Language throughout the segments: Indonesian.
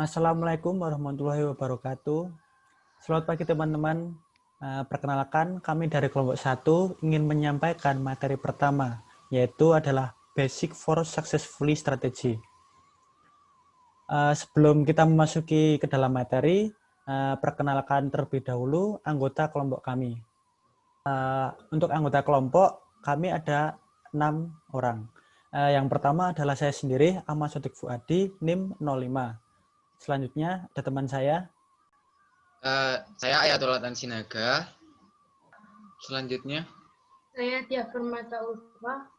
Assalamualaikum warahmatullahi wabarakatuh. Selamat pagi teman-teman. Perkenalkan, kami dari kelompok 1 ingin menyampaikan materi pertama, yaitu adalah Basic for Successfully Strategy. Sebelum kita memasuki ke dalam materi, perkenalkan terlebih dahulu anggota kelompok kami. Untuk anggota kelompok, kami ada 6 orang. Yang pertama adalah saya sendiri, Ahmad Sodik Fuadi, NIM 05. Selanjutnya ada teman saya. Saya Ayatullah Tansinaga. Selanjutnya, Saya Tia Permata Ulfa.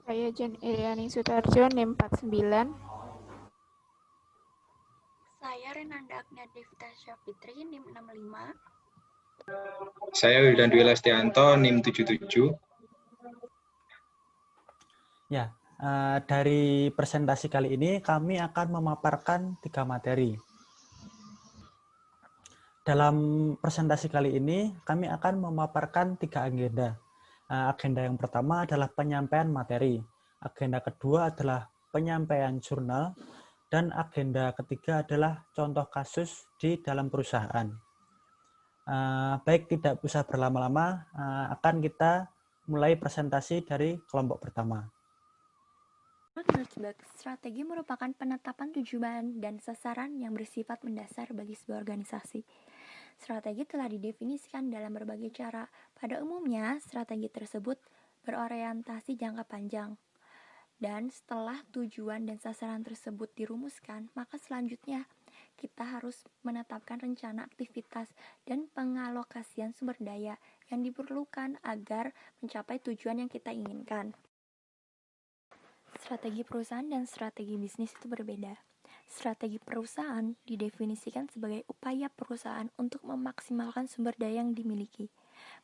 Saya Jen Iriani Sutarjo, NIM 49. Saya Renanda Agnia Devita Syafitri, NIM 65. Saya Wildan Dwi Lestianto, NIM 77. Ya, dari presentasi kali ini kami akan memaparkan 3 materi. Dalam presentasi kali ini kami akan memaparkan 3 agenda. Agenda yang pertama adalah penyampaian materi, agenda kedua adalah penyampaian jurnal, dan agenda ketiga adalah contoh kasus di dalam perusahaan. Baik, tidak usah berlama-lama, akan kita mulai presentasi dari kelompok pertama. Menurut Beck, strategi merupakan penetapan tujuan dan sasaran yang bersifat mendasar bagi sebuah organisasi. Strategi telah didefinisikan dalam berbagai cara. Pada umumnya, strategi tersebut berorientasi jangka panjang. Dan setelah tujuan dan sasaran tersebut dirumuskan, maka selanjutnya kita harus menetapkan rencana aktivitas dan pengalokasian sumber daya yang diperlukan agar mencapai tujuan yang kita inginkan. Strategi perusahaan dan strategi bisnis itu berbeda. Strategi perusahaan didefinisikan sebagai upaya perusahaan untuk memaksimalkan sumber daya yang dimiliki.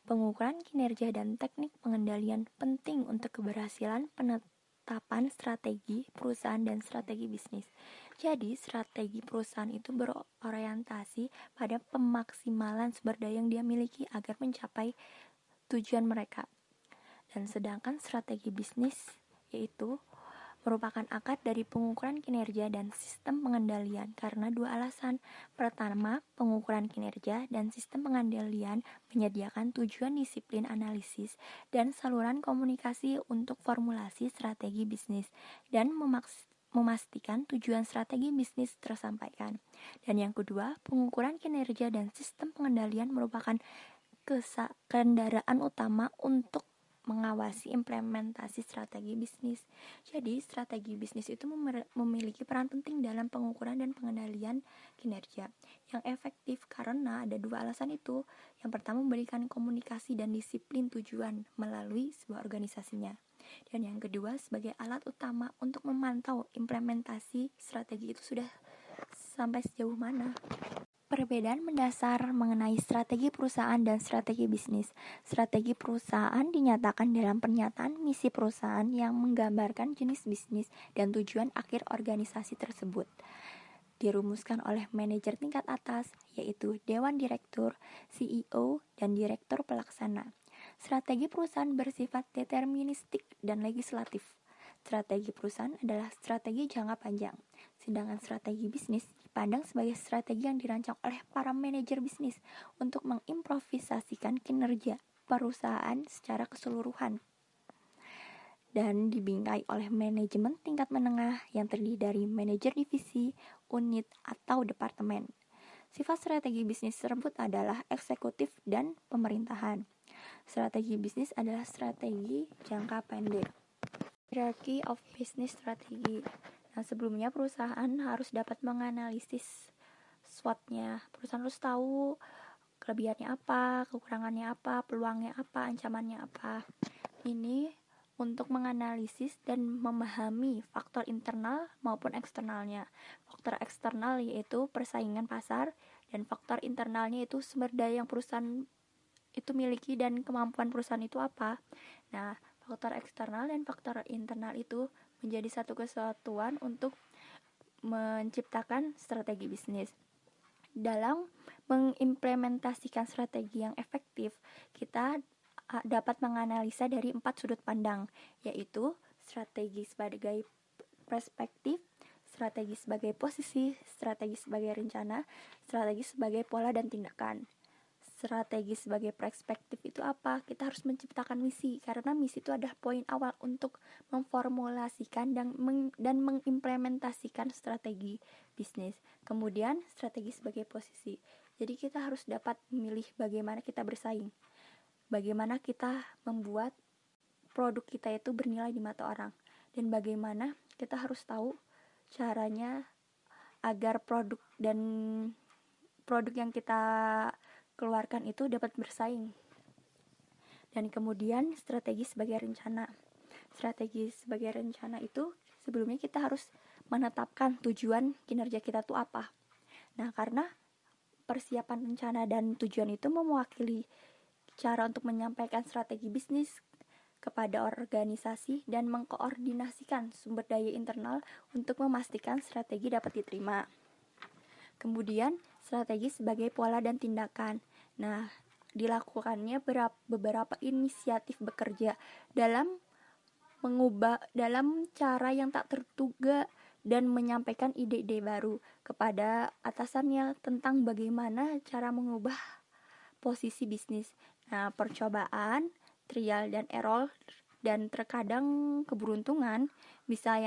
Pengukuran kinerja dan teknik pengendalian penting untuk keberhasilan penetapan strategi perusahaan dan strategi bisnis. Jadi, strategi perusahaan itu berorientasi pada pemaksimalan sumber daya yang dia miliki agar mencapai tujuan mereka. Dan sedangkan strategi bisnis yaitu merupakan akar dari pengukuran kinerja dan sistem pengendalian karena 2 alasan. Pertama, pengukuran kinerja dan sistem pengendalian menyediakan tujuan disiplin analisis dan saluran komunikasi untuk formulasi strategi bisnis dan memastikan tujuan strategi bisnis tersampaikan. Dan yang kedua, pengukuran kinerja dan sistem pengendalian merupakan kendaraan utama untuk mengawasi implementasi strategi bisnis. Jadi, strategi bisnis itu memiliki peran penting dalam pengukuran dan pengendalian kinerja yang efektif karena ada 2 alasan itu. Yang pertama, memberikan komunikasi dan disiplin tujuan melalui sebuah organisasinya. Dan yang kedua, sebagai alat utama untuk memantau implementasi strategi itu sudah sampai sejauh mana. Perbedaan mendasar mengenai strategi perusahaan dan strategi bisnis. Strategi perusahaan dinyatakan dalam pernyataan misi perusahaan yang menggambarkan jenis bisnis dan tujuan akhir organisasi tersebut. Dirumuskan oleh manajer tingkat atas, yaitu Dewan Direktur, CEO, dan Direktur Pelaksana. Strategi perusahaan bersifat deterministik dan legislatif. Strategi perusahaan adalah strategi jangka panjang, sedangkan strategi bisnis dipandang sebagai strategi yang dirancang oleh para manajer bisnis untuk mengimprovisasikan kinerja perusahaan secara keseluruhan dan dibingkai oleh manajemen tingkat menengah yang terdiri dari manajer divisi, unit, atau departemen. Sifat strategi bisnis tersebut adalah eksekutif dan pemerintahan. Strategi bisnis adalah strategi jangka pendek. Hierarchy of Business Strategy. Nah, sebelumnya perusahaan harus dapat menganalisis SWOT-nya. Perusahaan harus tahu kelebihannya apa, kekurangannya apa, peluangnya apa, ancamannya apa. Ini untuk menganalisis dan memahami faktor internal maupun eksternalnya. Faktor eksternal yaitu persaingan pasar dan faktor internalnya itu sumber daya yang perusahaan itu miliki dan kemampuan perusahaan itu apa. Nah, faktor eksternal dan faktor internal itu menjadi satu kesatuan untuk menciptakan strategi bisnis. Dalam mengimplementasikan strategi yang efektif, kita dapat menganalisa dari 4 sudut pandang, yaitu strategi sebagai perspektif, strategi sebagai posisi, strategi sebagai rencana, strategi sebagai pola dan tindakan. Strategi sebagai perspektif itu apa? Kita harus menciptakan misi, karena misi itu adalah poin awal untuk memformulasikan dan mengimplementasikan strategi bisnis. Kemudian strategi sebagai posisi. Jadi kita harus dapat memilih bagaimana kita bersaing, bagaimana kita membuat produk kita itu bernilai di mata orang, dan bagaimana kita harus tahu caranya agar produk yang kita keluarkan itu dapat bersaing. Dan kemudian strategi sebagai rencana. Strategi sebagai rencana itu sebelumnya kita harus menetapkan tujuan kinerja kita itu apa. Nah, karena persiapan rencana dan tujuan itu mewakili cara untuk menyampaikan strategi bisnis kepada organisasi dan mengkoordinasikan sumber daya internal untuk memastikan strategi dapat diterima. Kemudian strategi sebagai pola dan tindakan. Nah, dilakukannya beberapa inisiatif bekerja dalam cara yang tak terduga dan menyampaikan ide-ide baru kepada atasannya tentang bagaimana cara mengubah posisi bisnis. Nah, percobaan, trial dan error, dan terkadang keberuntungan bisa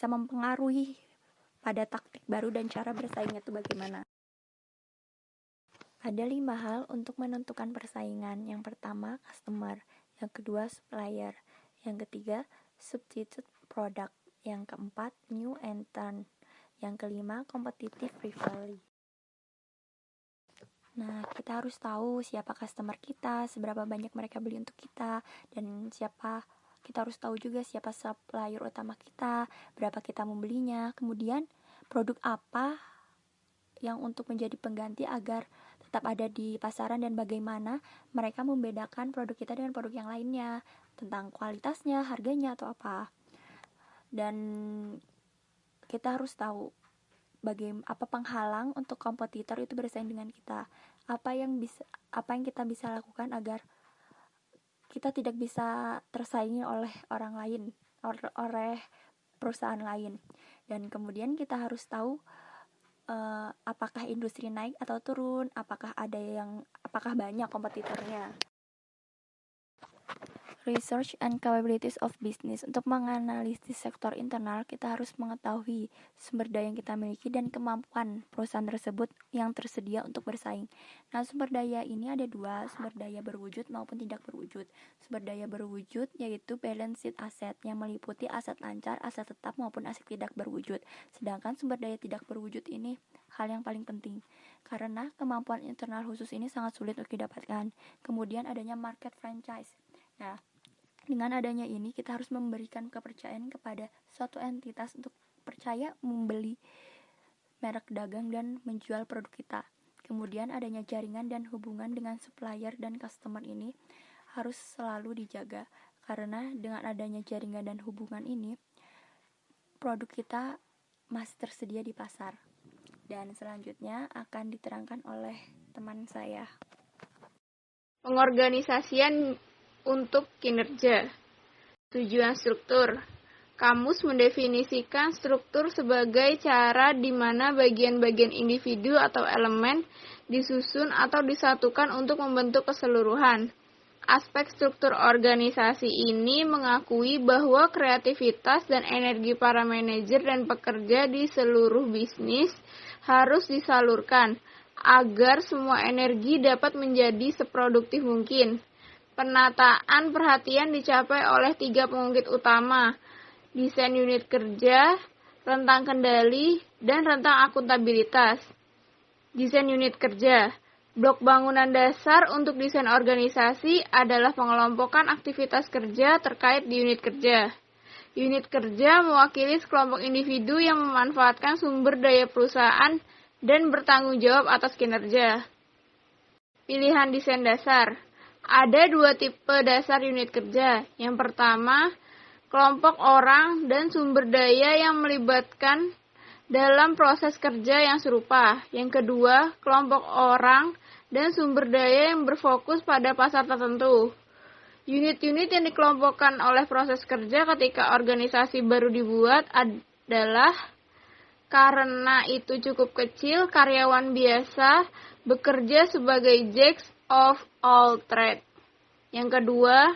mempengaruhi pada taktik baru dan cara bersaingnya itu bagaimana. Ada 5 hal untuk menentukan persaingan. Yang pertama, customer. Yang kedua, supplier. Yang ketiga, substitute product. Yang keempat, new entrant. Yang kelima, competitive rivalry. Nah, kita harus tahu siapa customer kita, seberapa banyak mereka beli untuk kita, dan kita harus tahu juga siapa supplier utama kita, berapa kita membelinya, kemudian produk apa yang untuk menjadi pengganti agar tetap ada di pasaran, dan bagaimana mereka membedakan produk kita dengan produk yang lainnya, tentang kualitasnya, harganya, atau apa. Dan kita harus tahu apa penghalang untuk kompetitor itu bersaing dengan kita, apa yang kita bisa lakukan agar kita tidak bisa tersaingi oleh orang lain, oleh perusahaan lain. Dan kemudian kita harus tahu apakah industri naik atau turun, apakah banyak kompetitornya. Research and capabilities of business. Untuk menganalisis sektor internal, kita harus mengetahui sumber daya yang kita miliki dan kemampuan perusahaan tersebut yang tersedia untuk bersaing. Nah, sumber daya ini ada 2, sumber daya berwujud maupun tidak berwujud. Sumber daya berwujud yaitu balance sheet asset, yang meliputi aset lancar, aset tetap maupun aset tidak berwujud. Sedangkan sumber daya tidak berwujud ini hal yang paling penting, karena kemampuan internal khusus ini sangat sulit untuk didapatkan. Kemudian adanya market franchise. Nah, dengan adanya ini kita harus memberikan kepercayaan kepada suatu entitas untuk percaya membeli merek dagang dan menjual produk kita. Kemudian adanya jaringan dan hubungan dengan supplier dan customer ini harus selalu dijaga, karena dengan adanya jaringan dan hubungan ini produk kita masih tersedia di pasar. Dan selanjutnya akan diterangkan oleh teman saya. Pengorganisasian untuk kinerja. Tujuan struktur. Kamus mendefinisikan struktur sebagai cara di mana bagian-bagian individu atau elemen disusun atau disatukan untuk membentuk keseluruhan. Aspek struktur organisasi ini mengakui bahwa kreativitas dan energi para manajer dan pekerja di seluruh bisnis harus disalurkan agar semua energi dapat menjadi seproduktif mungkin. Penataan perhatian dicapai oleh 3 pengungkit utama: desain unit kerja, rentang kendali, dan rentang akuntabilitas. Desain unit kerja. Blok bangunan dasar untuk desain organisasi adalah pengelompokan aktivitas kerja terkait di unit kerja. Unit kerja mewakili sekelompok individu yang memanfaatkan sumber daya perusahaan dan bertanggung jawab atas kinerja. Pilihan desain dasar. Ada 2 tipe dasar unit kerja. Yang pertama, kelompok orang dan sumber daya yang melibatkan dalam proses kerja yang serupa. Yang kedua, kelompok orang dan sumber daya yang berfokus pada pasar tertentu. Unit-unit yang dikelompokkan oleh proses kerja ketika organisasi baru dibuat adalah Karena itu cukup kecil, karyawan biasa bekerja sebagai jacks of all trades. Yang kedua,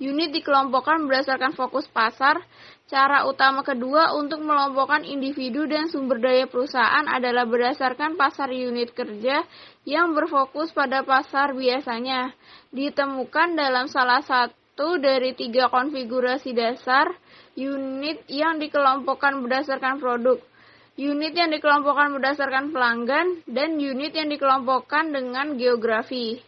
unit dikelompokkan berdasarkan fokus pasar. Cara utama kedua untuk melompokkan individu dan sumber daya perusahaan adalah berdasarkan pasar unit kerja yang berfokus pada pasar biasanya ditemukan dalam salah satu dari 3 konfigurasi dasar unit yang dikelompokkan berdasarkan produk, unit yang dikelompokkan berdasarkan pelanggan, dan unit yang dikelompokkan dengan geografi.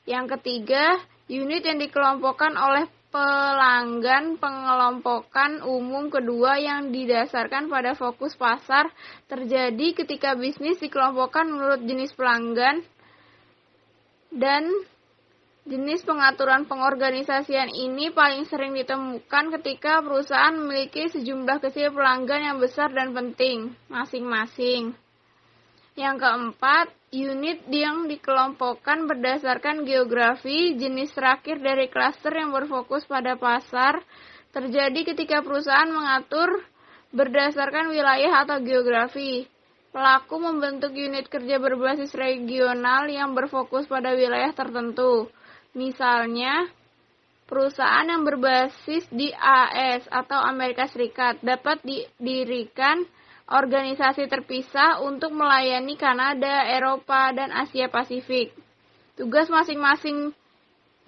Yang ketiga, unit yang dikelompokkan oleh pelanggan. Pengelompokan umum kedua yang didasarkan pada fokus pasar terjadi ketika bisnis dikelompokkan menurut jenis pelanggan dan jenis. Pengaturan pengorganisasian ini paling sering ditemukan ketika perusahaan memiliki sejumlah kecil pelanggan yang besar dan penting masing-masing. Yang keempat, unit yang dikelompokkan berdasarkan geografi. Jenis terakhir dari klaster yang berfokus pada pasar terjadi ketika perusahaan mengatur berdasarkan wilayah atau geografi. Pelaku membentuk unit kerja berbasis regional yang berfokus pada wilayah tertentu. Misalnya, perusahaan yang berbasis di AS atau Amerika Serikat dapat didirikan organisasi terpisah untuk melayani Kanada, Eropa, dan Asia Pasifik. Tugas masing-masing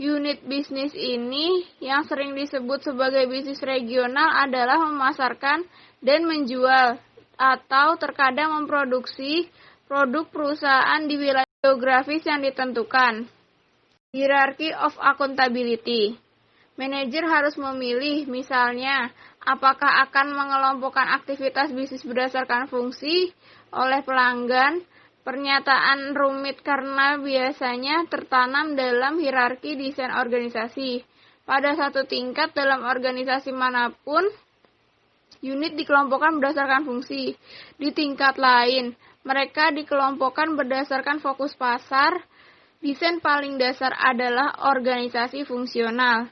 unit bisnis ini yang sering disebut sebagai bisnis regional adalah memasarkan dan menjual atau terkadang memproduksi produk perusahaan di wilayah geografis yang ditentukan. Hierarchy of accountability. Manajer harus memilih, misalnya, apakah akan mengelompokkan aktivitas bisnis berdasarkan fungsi oleh pelanggan. Pernyataan rumit karena biasanya tertanam dalam hierarki desain organisasi. Pada satu tingkat dalam organisasi manapun, unit dikelompokkan berdasarkan fungsi. Di tingkat lain, mereka dikelompokkan berdasarkan fokus pasar. Desain paling dasar adalah organisasi fungsional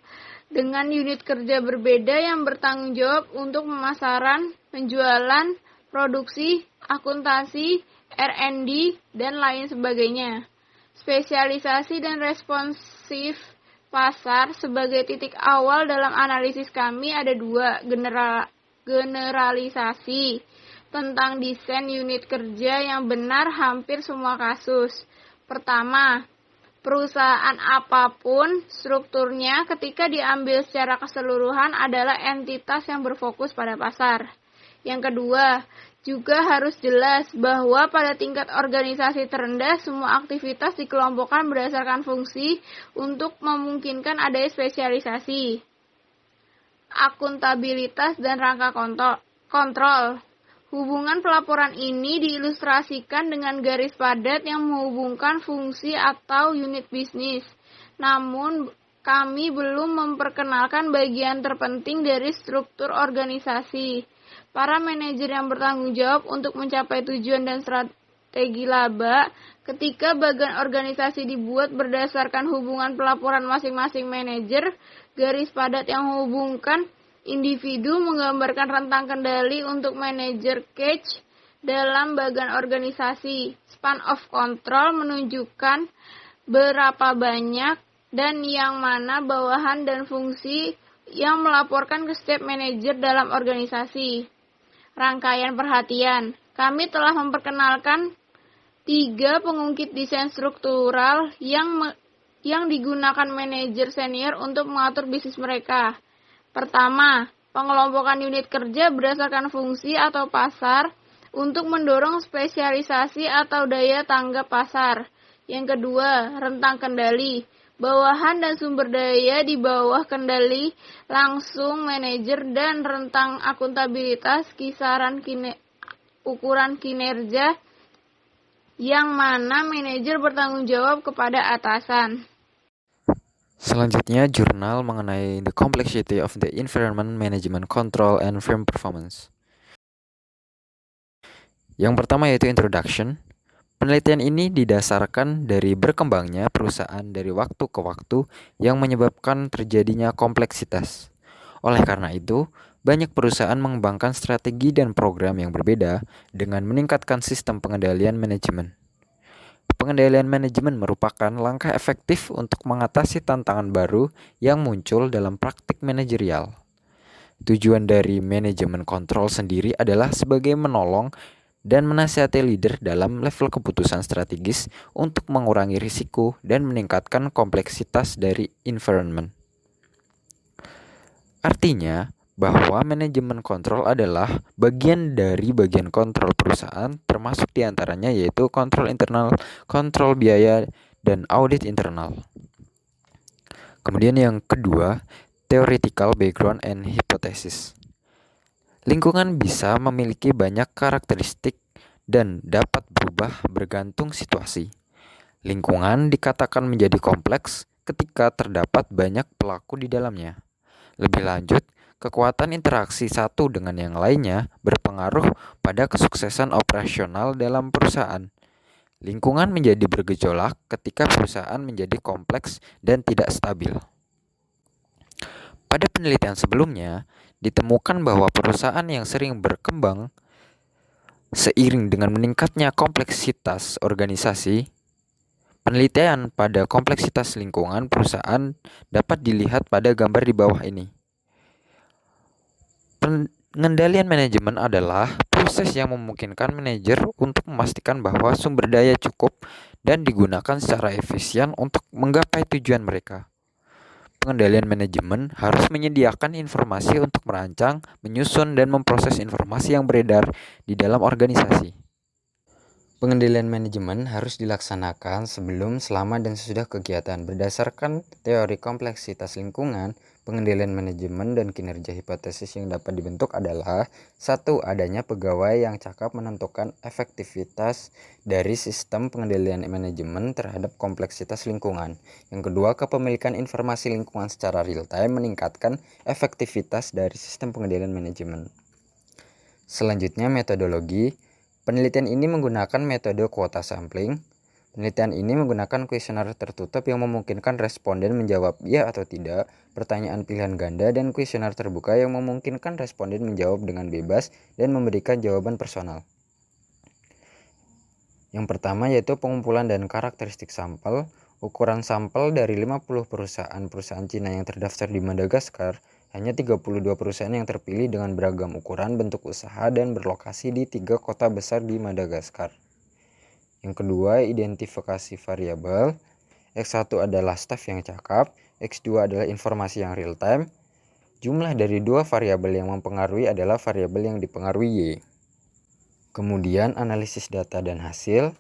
dengan unit kerja berbeda yang bertanggung jawab untuk pemasaran, penjualan, produksi, akuntansi, R&D, dan lain sebagainya. Spesialisasi dan responsif pasar sebagai titik awal dalam analisis kami ada 2, generalisasi tentang desain unit kerja yang benar hampir semua kasus. Pertama, perusahaan apapun strukturnya ketika diambil secara keseluruhan adalah entitas yang berfokus pada pasar. Yang kedua, juga harus jelas bahwa pada tingkat organisasi terendah semua aktivitas dikelompokkan berdasarkan fungsi untuk memungkinkan adanya spesialisasi. Akuntabilitas dan rangka kontrol. Hubungan pelaporan ini diilustrasikan dengan garis padat yang menghubungkan fungsi atau unit bisnis. Namun, kami belum memperkenalkan bagian terpenting dari struktur organisasi. Para manajer yang bertanggung jawab untuk mencapai tujuan dan strategi laba, ketika bagian organisasi dibuat berdasarkan hubungan pelaporan masing-masing manajer, garis padat yang menghubungkan individu menggambarkan rentang kendali untuk manajer cage dalam bagian organisasi. Span of control menunjukkan berapa banyak dan yang mana bawahan dan fungsi yang melaporkan ke setiap manajer dalam organisasi. Rangkaian perhatian. Kami telah memperkenalkan 3 pengungkit desain struktural yang digunakan manajer senior untuk mengatur bisnis mereka. Pertama, pengelompokan unit kerja berdasarkan fungsi atau pasar untuk mendorong spesialisasi atau daya tanggap pasar. Yang kedua, rentang kendali. Bawahan dan sumber daya di bawah kendali langsung manajer dan rentang akuntabilitas kisaran ukuran kinerja yang mana manajer bertanggung jawab kepada atasan. Selanjutnya, jurnal mengenai the complexity of the environment management control and firm performance. Yang pertama yaitu introduction. Penelitian ini didasarkan dari berkembangnya perusahaan dari waktu ke waktu yang menyebabkan terjadinya kompleksitas. Oleh karena itu, banyak perusahaan mengembangkan strategi dan program yang berbeda dengan meningkatkan sistem pengendalian manajemen. Pengendalian manajemen merupakan langkah efektif untuk mengatasi tantangan baru yang muncul dalam praktik manajerial. Tujuan dari manajemen kontrol sendiri adalah sebagai menolong dan menasihati leader dalam level keputusan strategis untuk mengurangi risiko dan meningkatkan kompleksitas dari environment. Artinya, bahwa manajemen kontrol adalah bagian dari bagian kontrol perusahaan, termasuk diantaranya yaitu kontrol internal, kontrol biaya, dan audit internal. Kemudian yang kedua, theoretical background and hypothesis. Lingkungan bisa memiliki banyak karakteristik dan dapat berubah bergantung situasi. Lingkungan dikatakan menjadi kompleks ketika terdapat banyak pelaku di dalamnya. Lebih lanjut, kekuatan interaksi satu dengan yang lainnya berpengaruh pada kesuksesan operasional dalam perusahaan. Lingkungan menjadi bergejolak ketika perusahaan menjadi kompleks dan tidak stabil. Pada penelitian sebelumnya, ditemukan bahwa perusahaan yang sering berkembang seiring dengan meningkatnya kompleksitas organisasi, penelitian pada kompleksitas lingkungan perusahaan dapat dilihat pada gambar di bawah ini. Pengendalian manajemen adalah proses yang memungkinkan manajer untuk memastikan bahwa sumber daya cukup dan digunakan secara efisien untuk menggapai tujuan mereka. Pengendalian manajemen harus menyediakan informasi untuk merancang, menyusun, dan memproses informasi yang beredar di dalam organisasi. Pengendalian manajemen harus dilaksanakan sebelum, selama, dan sesudah kegiatan. Berdasarkan teori kompleksitas lingkungan, pengendalian manajemen dan kinerja hipotesis yang dapat dibentuk adalah: 1. Adanya pegawai yang cakap menentukan efektivitas dari sistem pengendalian manajemen terhadap kompleksitas lingkungan. Yang kedua, kepemilikan informasi lingkungan secara real-time meningkatkan efektivitas dari sistem pengendalian manajemen. Selanjutnya, metodologi. Penelitian ini menggunakan metode kuota sampling. Penelitian ini menggunakan kuesioner tertutup yang memungkinkan responden menjawab ya atau tidak, pertanyaan pilihan ganda, dan kuesioner terbuka yang memungkinkan responden menjawab dengan bebas dan memberikan jawaban personal. Yang pertama yaitu pengumpulan dan karakteristik sampel. Ukuran sampel dari 50 perusahaan Cina yang terdaftar di Madagaskar, hanya 32 perusahaan yang terpilih dengan beragam ukuran, bentuk usaha, dan berlokasi di 3 kota besar di Madagaskar. Yang kedua, identifikasi variabel. X1 adalah staf yang cakap, X2 adalah informasi yang real time. Jumlah dari 2 variabel yang mempengaruhi adalah variabel yang dipengaruhi Y. Kemudian, analisis data dan hasil.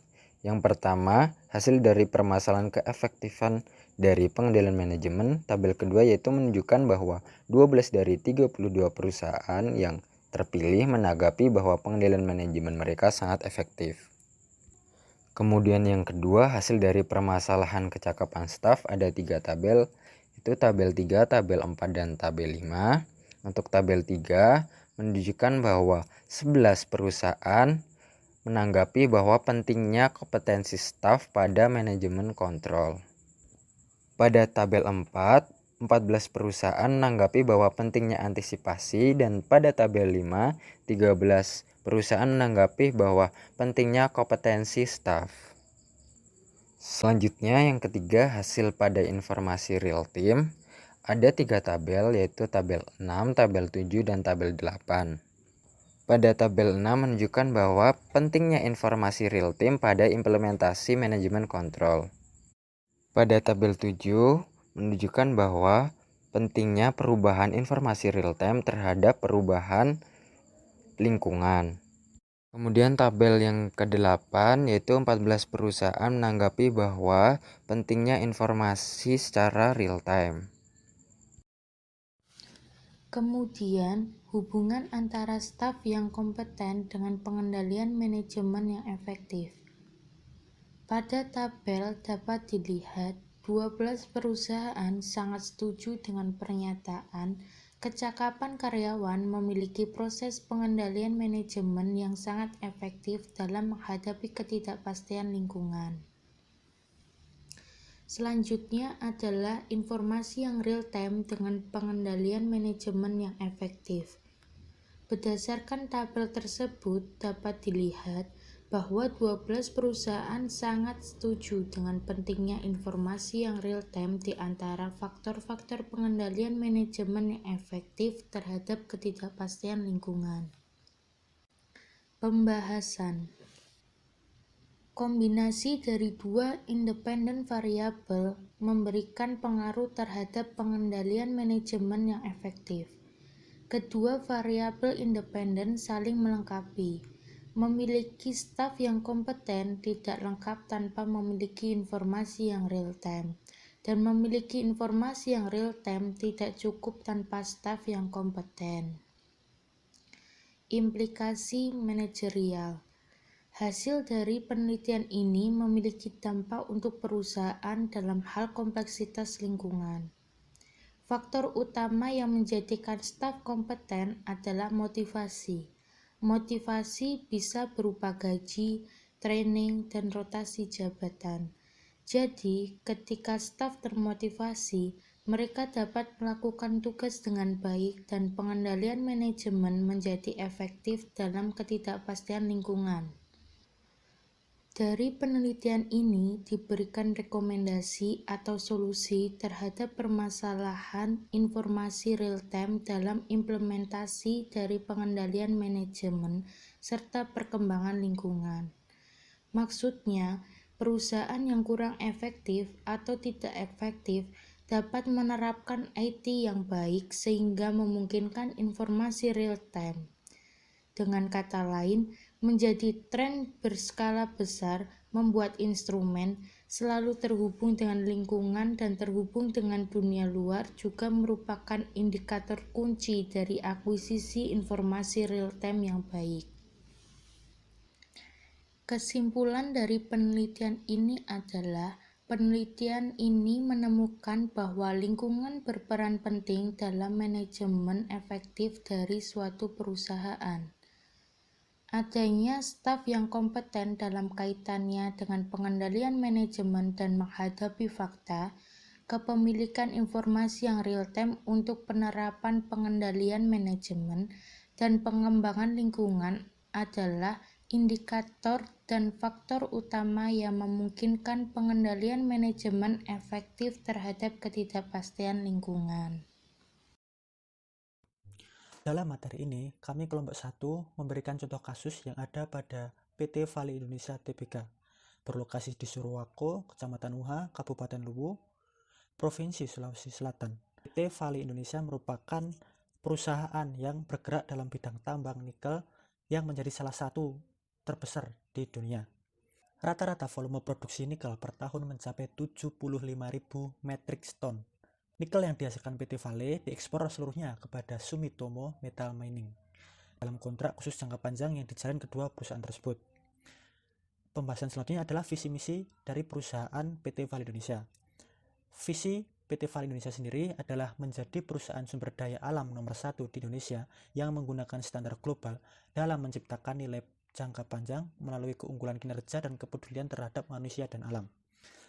Yang pertama, hasil dari permasalahan keefektifan dari pengendalian manajemen. Tabel kedua yaitu menunjukkan bahwa 12 dari 32 perusahaan yang terpilih menanggapi bahwa pengendalian manajemen mereka sangat efektif. Kemudian yang kedua, hasil dari permasalahan kecakapan staf. Ada 3 tabel, itu tabel 3, tabel 4, dan tabel 5. Untuk tabel 3 menunjukkan bahwa 11 perusahaan menanggapi bahwa pentingnya kompetensi staf pada manajemen kontrol. Pada tabel 4, 14 perusahaan menanggapi bahwa pentingnya antisipasi, dan pada tabel 5, 13 perusahaan menanggapi bahwa pentingnya kompetensi staf. Selanjutnya yang ketiga, hasil pada informasi real time. Ada 3 tabel yaitu tabel 6, tabel 7, dan tabel 8. Pada tabel 6 menunjukkan bahwa pentingnya informasi real time pada implementasi manajemen kontrol. Pada tabel 7 menunjukkan bahwa pentingnya perubahan informasi real time terhadap perubahan lingkungan. Kemudian tabel yang ke-8 yaitu 14 perusahaan menanggapi bahwa pentingnya informasi secara real time. Kemudian, hubungan antara staf yang kompeten dengan pengendalian manajemen yang efektif. Pada tabel dapat dilihat 12 perusahaan sangat setuju dengan pernyataan kecakapan karyawan memiliki proses pengendalian manajemen yang sangat efektif dalam menghadapi ketidakpastian lingkungan. Selanjutnya adalah informasi yang real time dengan pengendalian manajemen yang efektif. Berdasarkan tabel tersebut dapat dilihat bahwa 12 perusahaan sangat setuju dengan pentingnya informasi yang real-time di antara faktor-faktor pengendalian manajemen yang efektif terhadap ketidakpastian lingkungan. Pembahasan. Kombinasi dari dua independen variabel memberikan pengaruh terhadap pengendalian manajemen yang efektif. Kedua variabel independen saling melengkapi. Memiliki staf yang kompeten tidak lengkap tanpa memiliki informasi yang real-time, dan memiliki informasi yang real-time tidak cukup tanpa staf yang kompeten. Implikasi manajerial. Hasil dari penelitian ini memiliki dampak untuk perusahaan dalam hal kompleksitas lingkungan. Faktor utama yang menjadikan staf kompeten adalah motivasi. Motivasi bisa berupa gaji, training, dan rotasi jabatan. Jadi, ketika staf termotivasi, mereka dapat melakukan tugas dengan baik dan pengendalian manajemen menjadi efektif dalam ketidakpastian lingkungan. Dari penelitian ini diberikan rekomendasi atau solusi terhadap permasalahan informasi real-time dalam implementasi dari pengendalian manajemen serta perkembangan lingkungan. Maksudnya, perusahaan yang kurang efektif atau tidak efektif dapat menerapkan IT yang baik sehingga memungkinkan informasi real-time. Dengan kata lain, menjadi tren berskala besar membuat instrumen selalu terhubung dengan lingkungan dan terhubung dengan dunia luar juga merupakan indikator kunci dari akuisisi informasi real-time yang baik. Kesimpulan dari penelitian ini adalah penelitian ini menemukan bahwa lingkungan berperan penting dalam manajemen efektif dari suatu perusahaan. Adanya staf yang kompeten dalam kaitannya dengan pengendalian manajemen dan menghadapi fakta, kepemilikan informasi yang real-time untuk penerapan pengendalian manajemen, dan pengembangan lingkungan adalah indikator dan faktor utama yang memungkinkan pengendalian manajemen efektif terhadap ketidakpastian lingkungan. Dalam materi ini, kami kelompok 1 memberikan contoh kasus yang ada pada PT Vale Indonesia Tbk, berlokasi di Surwako, Kecamatan Uha, Kabupaten Luwu, Provinsi Sulawesi Selatan. PT Vale Indonesia merupakan perusahaan yang bergerak dalam bidang tambang nikel yang menjadi salah satu terbesar di dunia. Rata-rata volume produksi nikel per tahun mencapai 75.000 metric ton. Nikel yang dihasilkan PT Vale diekspor seluruhnya kepada Sumitomo Metal Mining dalam kontrak khusus jangka panjang yang dijalin kedua perusahaan tersebut. Pembahasan selanjutnya adalah visi misi dari perusahaan PT Vale Indonesia. Visi PT Vale Indonesia sendiri adalah menjadi perusahaan sumber daya alam nomor 1 di Indonesia yang menggunakan standar global dalam menciptakan nilai jangka panjang melalui keunggulan kinerja dan kepedulian terhadap manusia dan alam.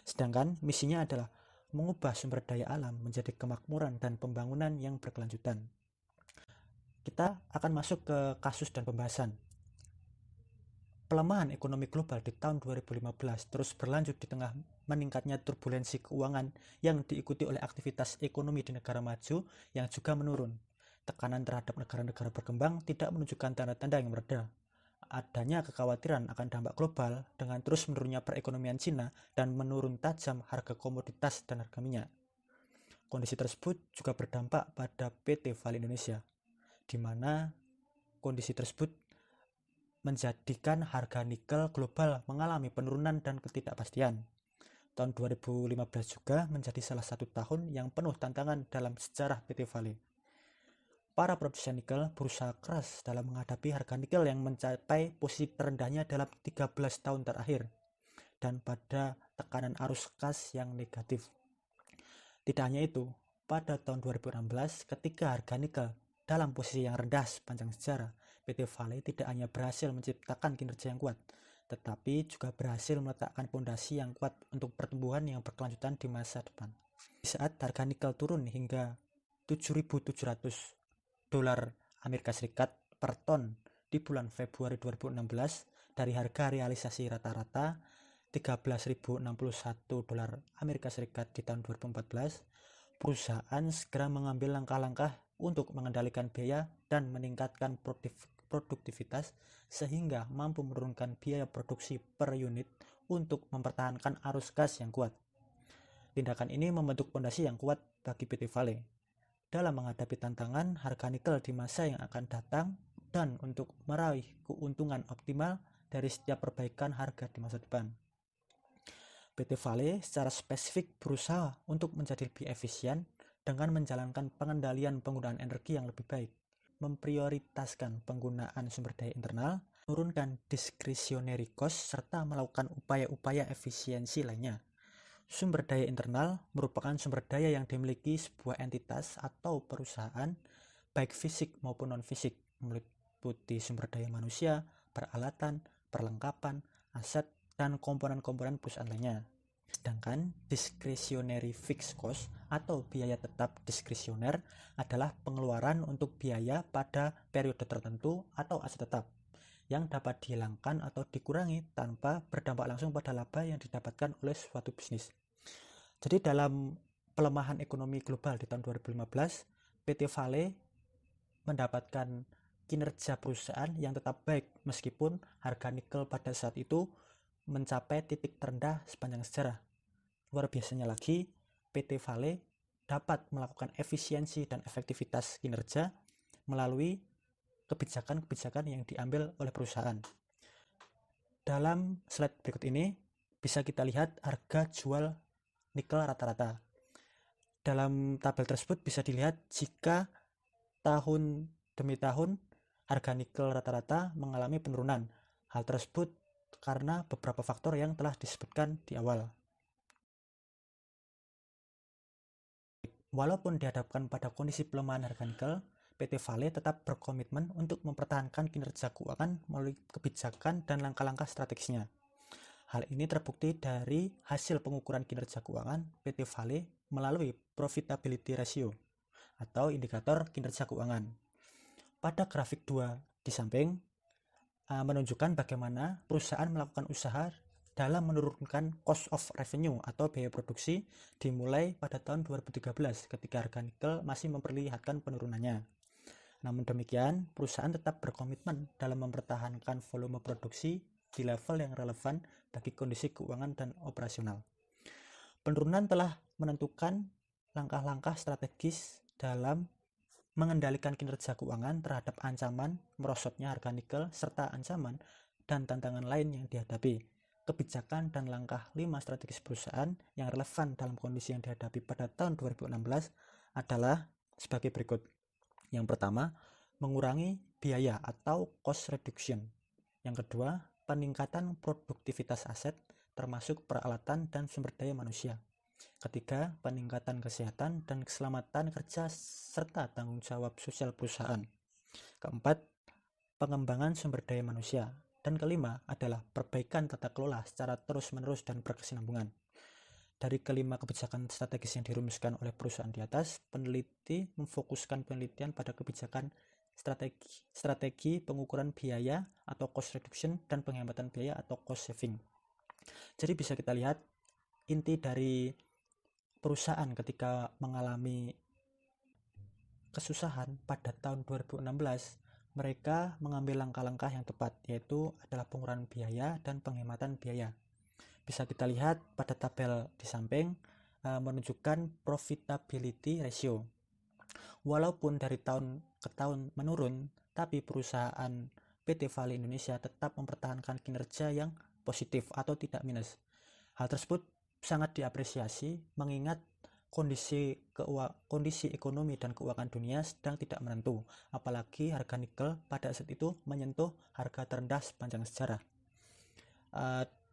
Sedangkan misinya adalah mengubah sumber daya alam menjadi kemakmuran dan pembangunan yang berkelanjutan. Kita akan masuk ke kasus dan pembahasan. Pelemahan ekonomi global di tahun 2015 terus berlanjut di tengah meningkatnya turbulensi keuangan yang diikuti oleh aktivitas ekonomi di negara maju yang juga menurun. Tekanan terhadap negara-negara berkembang tidak menunjukkan tanda-tanda yang mereda. Adanya kekhawatiran akan dampak global dengan terus menurunnya perekonomian Cina dan menurun tajam harga komoditas dan harga minyak. Kondisi tersebut juga berdampak pada PT Vale Indonesia, di mana kondisi tersebut menjadikan harga nikel global mengalami penurunan dan ketidakpastian. Tahun 2015 juga menjadi salah satu tahun yang penuh tantangan dalam sejarah PT Vale. Para produsen nikel berusaha keras dalam menghadapi harga nikel yang mencapai posisi terendahnya dalam 13 tahun terakhir dan pada tekanan arus kas yang negatif. Tidak hanya itu, pada tahun 2016 ketika harga nikel dalam posisi yang rendah sepanjang sejarah, PT Vale tidak hanya berhasil menciptakan kinerja yang kuat, tetapi juga berhasil meletakkan fondasi yang kuat untuk pertumbuhan yang berkelanjutan di masa depan. Di saat harga nikel turun hingga $7.700 Amerika Serikat per ton di bulan Februari 2016 dari harga realisasi rata-rata $13.061 Amerika Serikat di tahun 2014, perusahaan segera mengambil langkah-langkah untuk mengendalikan biaya dan meningkatkan produktivitas sehingga mampu menurunkan biaya produksi per unit untuk mempertahankan arus gas yang kuat. Tindakan ini membentuk fondasi yang kuat bagi PT Vale dalam menghadapi tantangan harga nikel di masa yang akan datang dan untuk meraih keuntungan optimal dari setiap perbaikan harga di masa depan. PT Vale secara spesifik berusaha untuk menjadi lebih efisien dengan menjalankan pengendalian penggunaan energi yang lebih baik, memprioritaskan penggunaan sumber daya internal, menurunkan discretionary cost, serta melakukan upaya-upaya efisiensi lainnya. Sumber daya internal merupakan sumber daya yang dimiliki sebuah entitas atau perusahaan, baik fisik maupun non-fisik, meliputi sumber daya manusia, peralatan, perlengkapan, aset, dan komponen-komponen perusahaan lainnya. Sedangkan discretionary fixed cost atau biaya tetap diskresioner adalah pengeluaran untuk biaya pada periode tertentu atau aset tetap yang dapat dihilangkan atau dikurangi tanpa berdampak langsung pada laba yang didapatkan oleh suatu bisnis. Jadi dalam pelemahan ekonomi global di tahun 2015, PT Vale mendapatkan kinerja perusahaan yang tetap baik meskipun harga nikel pada saat itu mencapai titik terendah sepanjang sejarah. Luar biasanya lagi, PT Vale dapat melakukan efisiensi dan efektivitas kinerja melalui kebijakan-kebijakan yang diambil oleh perusahaan. Dalam slide berikut ini bisa kita lihat harga jual nikel rata-rata. Dalam tabel tersebut bisa dilihat jika tahun demi tahun harga nikel rata-rata mengalami penurunan. Hal tersebut karena beberapa faktor yang telah disebutkan di awal. Walaupun dihadapkan pada kondisi pelemahan harga nikel, PT Vale tetap berkomitmen untuk mempertahankan kinerja keuangan melalui kebijakan dan langkah-langkah strategisnya. Hal ini terbukti dari hasil pengukuran kinerja keuangan PT Vale melalui profitability ratio atau indikator kinerja keuangan. Pada grafik 2 di samping menunjukkan bagaimana perusahaan melakukan usaha dalam menurunkan cost of revenue atau biaya produksi dimulai pada tahun 2013 ketika harga nikel masih memperlihatkan penurunannya. Namun demikian, perusahaan tetap berkomitmen dalam mempertahankan volume produksi di level yang relevan bagi kondisi keuangan dan operasional. Penurunan telah menentukan langkah-langkah strategis dalam mengendalikan kinerja keuangan terhadap ancaman merosotnya harga nikel serta ancaman dan tantangan lain yang dihadapi. Kebijakan dan langkah 5 strategis perusahaan yang relevan dalam kondisi yang dihadapi pada tahun 2016 adalah sebagai berikut. Yang pertama, mengurangi biaya atau cost reduction. Yang kedua, peningkatan produktivitas aset termasuk peralatan dan sumber daya manusia. Ketiga, peningkatan kesehatan dan keselamatan kerja serta tanggung jawab sosial perusahaan. Keempat, pengembangan sumber daya manusia. Dan kelima adalah perbaikan tata kelola secara terus-menerus dan berkesinambungan. Dari kelima kebijakan strategis yang dirumuskan oleh perusahaan di atas, peneliti memfokuskan penelitian pada kebijakan strategi pengukuran biaya atau cost reduction dan penghematan biaya atau cost saving. Jadi bisa kita lihat inti dari perusahaan ketika mengalami kesusahan pada tahun 2016, mereka mengambil langkah-langkah yang tepat, yaitu adalah pengurangan biaya dan penghematan biaya. Bisa kita lihat pada tabel di samping menunjukkan profitability ratio. Walaupun dari tahun ke tahun menurun, tapi perusahaan PT Vale Indonesia tetap mempertahankan kinerja yang positif atau tidak minus. Hal tersebut sangat diapresiasi mengingat kondisi ekonomi dan keuangan dunia sedang tidak menentu, apalagi harga nikel pada saat itu menyentuh harga terendah sepanjang sejarah.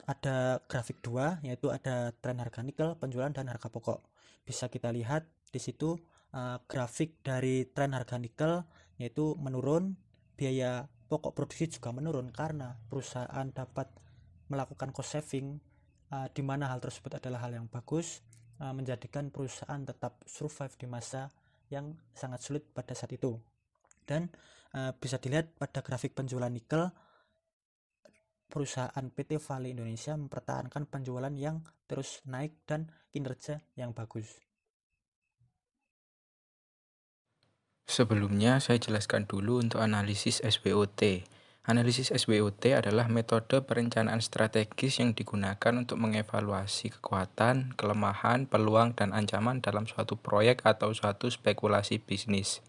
Ada grafik 2, yaitu ada tren harga nikel, penjualan dan harga pokok. Bisa kita lihat di situ grafik dari tren harga nikel yaitu menurun, biaya pokok produksi juga menurun karena perusahaan dapat melakukan cost saving, di mana hal tersebut adalah hal yang bagus, menjadikan perusahaan tetap survive di masa yang sangat sulit pada saat itu. Dan bisa dilihat pada grafik penjualan nikel, perusahaan PT Vale Indonesia mempertahankan penjualan yang terus naik dan kinerja yang bagus. Sebelumnya, saya jelaskan dulu untuk analisis SWOT. Analisis SWOT adalah metode perencanaan strategis yang digunakan untuk mengevaluasi kekuatan, kelemahan, peluang, dan ancaman dalam suatu proyek atau suatu spekulasi bisnis.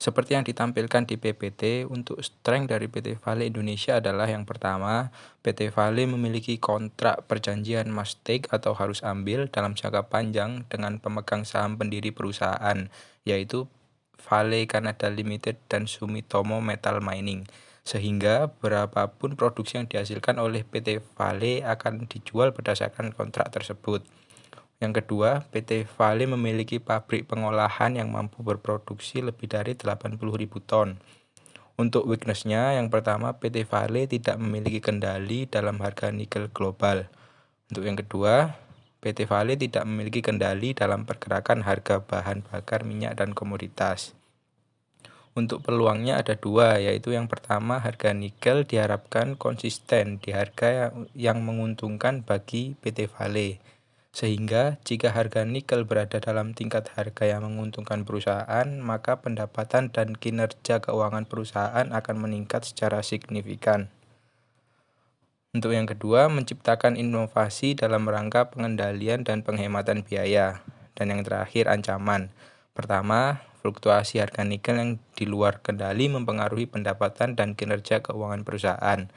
Seperti yang ditampilkan di PPT, untuk strength dari PT Vale Indonesia adalah yang pertama, PT Vale memiliki kontrak perjanjian must take atau harus ambil dalam jangka panjang dengan pemegang saham pendiri perusahaan, yaitu Vale Canada Limited dan Sumitomo Metal Mining, sehingga berapapun produksi yang dihasilkan oleh PT Vale akan dijual berdasarkan kontrak tersebut. Yang kedua, PT Vale memiliki pabrik pengolahan yang mampu berproduksi lebih dari 80.000 ton. Untuk weakness-nya, yang pertama, PT Vale tidak memiliki kendali dalam harga nikel global. Untuk yang kedua, PT Vale tidak memiliki kendali dalam pergerakan harga bahan bakar minyak dan komoditas. Untuk peluangnya ada dua, yaitu yang pertama, harga nikel diharapkan konsisten di harga yang menguntungkan bagi PT Vale. Sehingga jika harga nikel berada dalam tingkat harga yang menguntungkan perusahaan, maka pendapatan dan kinerja keuangan perusahaan akan meningkat secara signifikan. Untuk yang kedua, menciptakan inovasi dalam rangka pengendalian dan penghematan biaya. Dan yang terakhir, ancaman. Pertama, fluktuasi harga nikel yang di luar kendali mempengaruhi pendapatan dan kinerja keuangan perusahaan.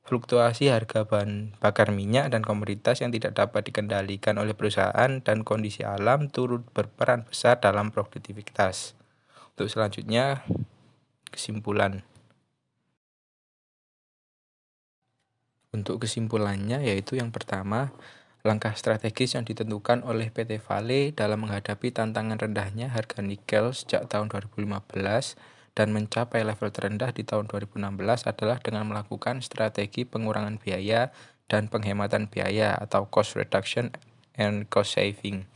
Fluktuasi harga bahan bakar minyak dan komoditas yang tidak dapat dikendalikan oleh perusahaan dan kondisi alam turut berperan besar dalam produktivitas. Untuk selanjutnya, kesimpulan. Untuk kesimpulannya yaitu yang pertama, langkah strategis yang ditentukan oleh PT Vale dalam menghadapi tantangan rendahnya harga nikel sejak tahun 2015 dan mencapai level terendah di tahun 2016 adalah dengan melakukan strategi pengurangan biaya dan penghematan biaya atau cost reduction and cost saving.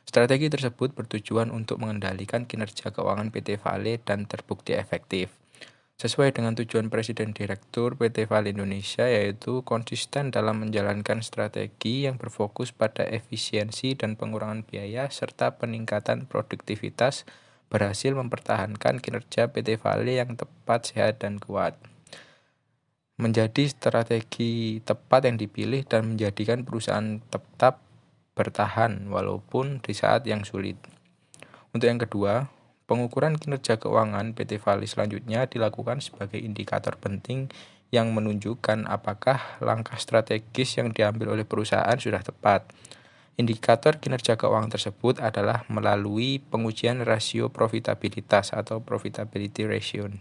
Strategi tersebut bertujuan untuk mengendalikan kinerja keuangan PT Vale dan terbukti efektif. Sesuai dengan tujuan Presiden Direktur PT Vale Indonesia, yaitu konsisten dalam menjalankan strategi yang berfokus pada efisiensi dan pengurangan biaya serta peningkatan produktivitas, berhasil mempertahankan kinerja PT Vale yang tepat, sehat, dan kuat. Menjadi strategi tepat yang dipilih dan menjadikan perusahaan tetap bertahan walaupun di saat yang sulit. Untuk yang kedua, pengukuran kinerja keuangan PT Vale selanjutnya dilakukan sebagai indikator penting yang menunjukkan apakah langkah strategis yang diambil oleh perusahaan sudah tepat. Indikator kinerja keuangan tersebut adalah melalui pengujian rasio profitabilitas atau profitability ratio.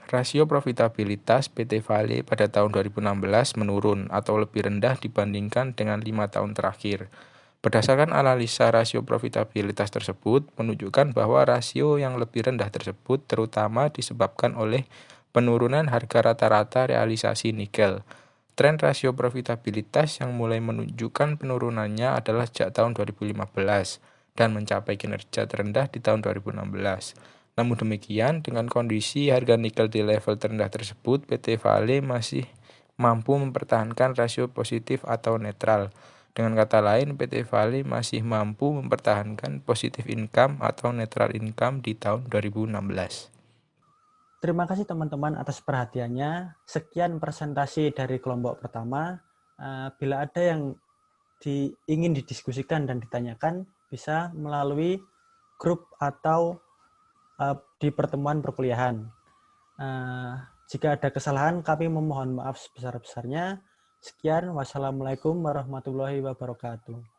Rasio profitabilitas PT Vale pada tahun 2016 menurun atau lebih rendah dibandingkan dengan 5 tahun terakhir. Berdasarkan analisa rasio profitabilitas tersebut menunjukkan bahwa rasio yang lebih rendah tersebut terutama disebabkan oleh penurunan harga rata-rata realisasi nikel. Tren rasio profitabilitas yang mulai menunjukkan penurunannya adalah sejak tahun 2015 dan mencapai kinerja terendah di tahun 2016. Namun demikian, dengan kondisi harga nikel di level terendah tersebut, PT Vale masih mampu mempertahankan rasio positif atau netral. Dengan kata lain, PT Vale masih mampu mempertahankan positif income atau netral income di tahun 2016. Terima kasih teman-teman atas perhatiannya. Sekian presentasi dari kelompok pertama. Bila ada yang ingin didiskusikan dan ditanyakan, bisa melalui grup atau di pertemuan perkuliahan. Jika ada kesalahan, kami memohon maaf sebesar-besarnya. Sekian, wassalamualaikum warahmatullahi wabarakatuh.